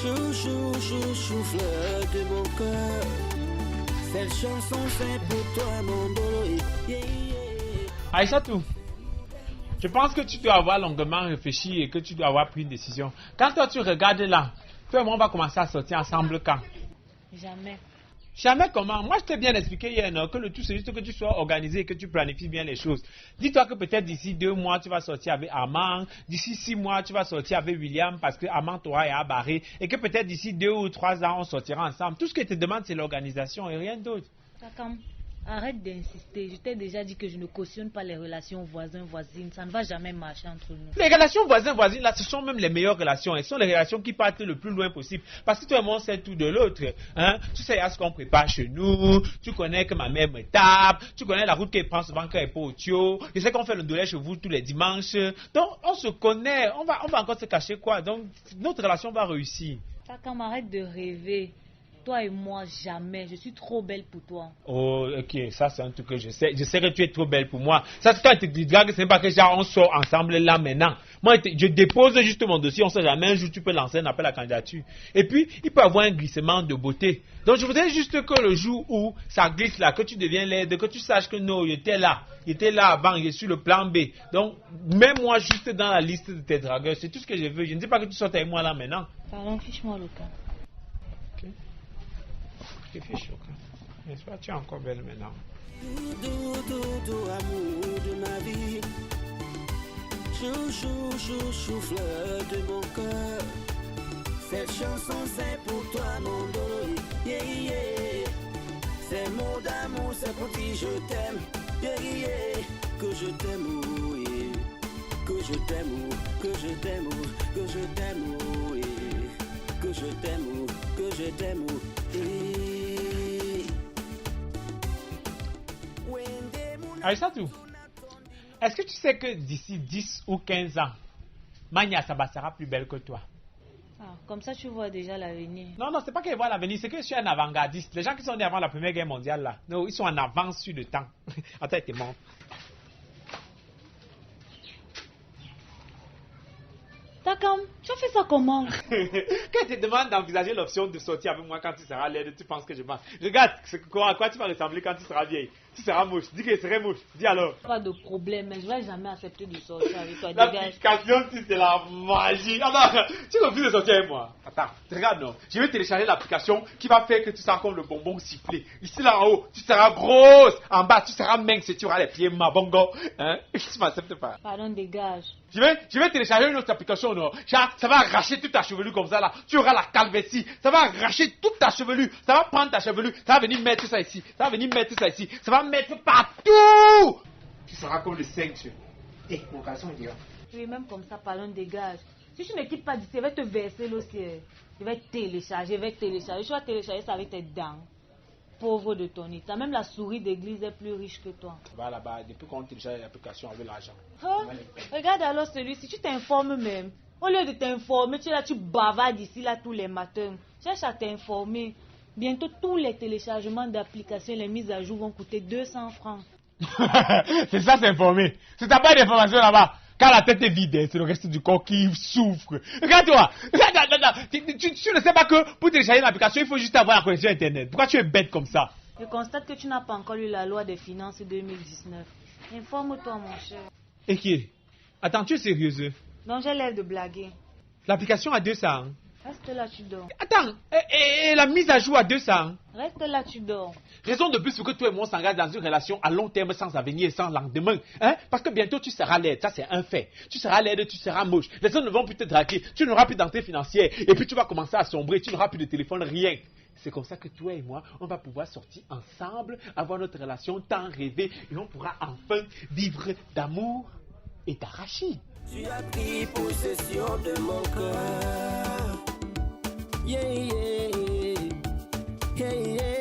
Chouchou, chouchou, fleur de mon cœur. Cette chanson c'est pour toi mon bolo. Yeah, yeah. Aïssatou, je pense que tu dois avoir longuement réfléchi et que tu dois avoir pris une décision. Quand toi tu regardes là, toi et moi on va commencer à sortir ensemble quand? Jamais. Jamais comment? Moi je t'ai bien expliqué hier non, que le tout c'est juste que tu sois organisé et que tu planifies bien les choses. Dis-toi que peut-être d'ici 2 mois tu vas sortir avec Armand, d'ici 6 mois tu vas sortir avec William parce que Armand t'aura et a barré et que peut-être d'ici 2 ou 3 ans on sortira ensemble. Tout ce que je te demande c'est l'organisation et rien d'autre. Takam, arrête d'insister. Je t'ai déjà dit que je ne cautionne pas les relations voisins-voisines. Ça ne va jamais marcher entre nous. Les relations voisins-voisines, là, ce sont même les meilleures relations. Elles sont les relations qui partent le plus loin possible. Parce que toi et moi, on sait tout de l'autre. Hein? Tu sais à ce qu'on prépare chez nous. Tu connais que ma mère me tape. Tu connais la route qu'elle prend souvent quand elle est pas au tuyau. Je sais qu'on fait le dolé chez vous tous les dimanches. Donc, on se connaît. On va encore se cacher quoi? Donc, notre relation va réussir. Takam, arrête de rêver. Toi et moi, jamais. Je suis trop belle pour toi. Oh, ok, ça c'est un truc que je sais. Je sais que tu es trop belle pour moi. Ça, c'est toi qui te drague, c'est pas que genre on sort ensemble là maintenant. Moi, je dépose juste mon dossier, on sait jamais, un jour tu peux lancer un appel à candidature. Et puis, il peut y avoir un glissement de beauté. Donc, je voudrais juste que le jour où ça glisse là, que tu deviens laide, que tu saches que non, il était là avant, il est sur le plan B. Donc, mets-moi juste dans la liste de tes dragueurs, c'est tout ce que je veux. Je ne dis pas que tu sortes avec moi là maintenant. Pardon, fiche-moi le cas. Tu fais chaud, n'est-ce pas? Tu es encore belle maintenant. Doudou, amour de ma vie. Chouchou, chouchou, fleur de mon cœur. Cette chanson c'est pour toi mon bolo. Yeah, yeah. Ces mots d'amour, c'est pour dire je t'aime. Yeah, yeah. Que je t'aime, oh, yeah. Que je t'aime, oh, que je t'aime, oh, que je t'aime, oh, yeah. Que je t'aime, oh, que je t'aime, oh, yeah. Aïssatou, est-ce que tu sais que d'ici 10 ou 15 ans, Mania Saba sera plus belle que toi? Ah, comme ça, tu vois déjà l'avenir. Non, c'est pas qu'elle voit l'avenir, c'est que je suis un avant-gardiste. Les gens qui sont nés avant la Première Guerre mondiale, là, non, ils sont en avance sur le temps. Attends, elle te montre. Takam, tu as fait ça comment? Quand je te demande d'envisager l'option de sortir avec moi quand tu seras laide, tu penses que je mens. Regarde, à quoi tu vas ressembler quand tu seras vieille. Tu seras moche. Dis que je serai moche. Dis alors. Pas de problème, mais je vais jamais accepter de sortir avec toi. L'application, c'est la magie. Attends, tu refuses de sortir avec moi. Attends, regarde, non. Je vais télécharger l'application qui va faire que tu seras comme le bonbon sifflé. Ici, là en haut, tu seras grosse. En bas, tu seras mince et tu auras les pieds mabongo. Hein? Tu m'acceptes pas. Pardon, dégage. Je vais télécharger une autre application, non. Genre, ça va arracher toute ta chevelure comme ça, là. Tu auras la calvitie. Ça va arracher toute ta chevelure. Ça va prendre ta chevelure. Ça va venir mettre ça ici. Ça va venir mettre ça ici. Ça va mettre partout. Tu seras comme le 5. Eh, mon garçon, il dira. Oui, même comme ça, pardon, dégage. Si tu ne quittes pas d'ici, je vais te verser l'océan. Je vais télécharger, Je vais télécharger ça avec tes dents. Pauvre de ton état. Même la souris d'église est plus riche que toi. Va là-bas, depuis qu'on télécharge l'application avec l'argent. Oh, regarde alors celui-ci, tu t'informes même. Au lieu de t'informer, tu es là, tu bavardes ici là tous les matins. Cherche à t'informer. Bientôt, tous les téléchargements d'applications, les mises à jour vont coûter 200 francs. C'est ça, s'informer. C'est ta barre d'information là-bas. Quand la tête est vide, c'est le reste du corps qui souffre. Regarde-toi. Tu ne sais pas que pour télécharger l'application, il faut juste avoir la connexion Internet. Pourquoi tu es bête comme ça? Je constate que tu n'as pas encore lu la loi des finances 2019. Informe-toi, mon cher. Et qui est? Attends, tu es sérieuse? Donc j'ai l'air de blaguer. L'application à 200. Reste là, tu dors. Attends, et la mise à jour à 200. Reste là, tu dors. Raison de plus pour que toi et moi on s'engage dans une relation à long terme sans avenir et sans lendemain. Hein? Parce que bientôt tu seras laide, ça c'est un fait. Tu seras laide, tu seras moche. Les gens ne vont plus te draguer. Tu n'auras plus d'entrée financière. Et puis tu vas commencer à sombrer. Tu n'auras plus de téléphone, rien. C'est comme ça que toi et moi, on va pouvoir sortir ensemble, avoir notre relation tant rêvée. Et on pourra enfin vivre d'amour et d'arachide. Tu as pris possession de mon cœur. Yeah, yeah, yeah, yeah.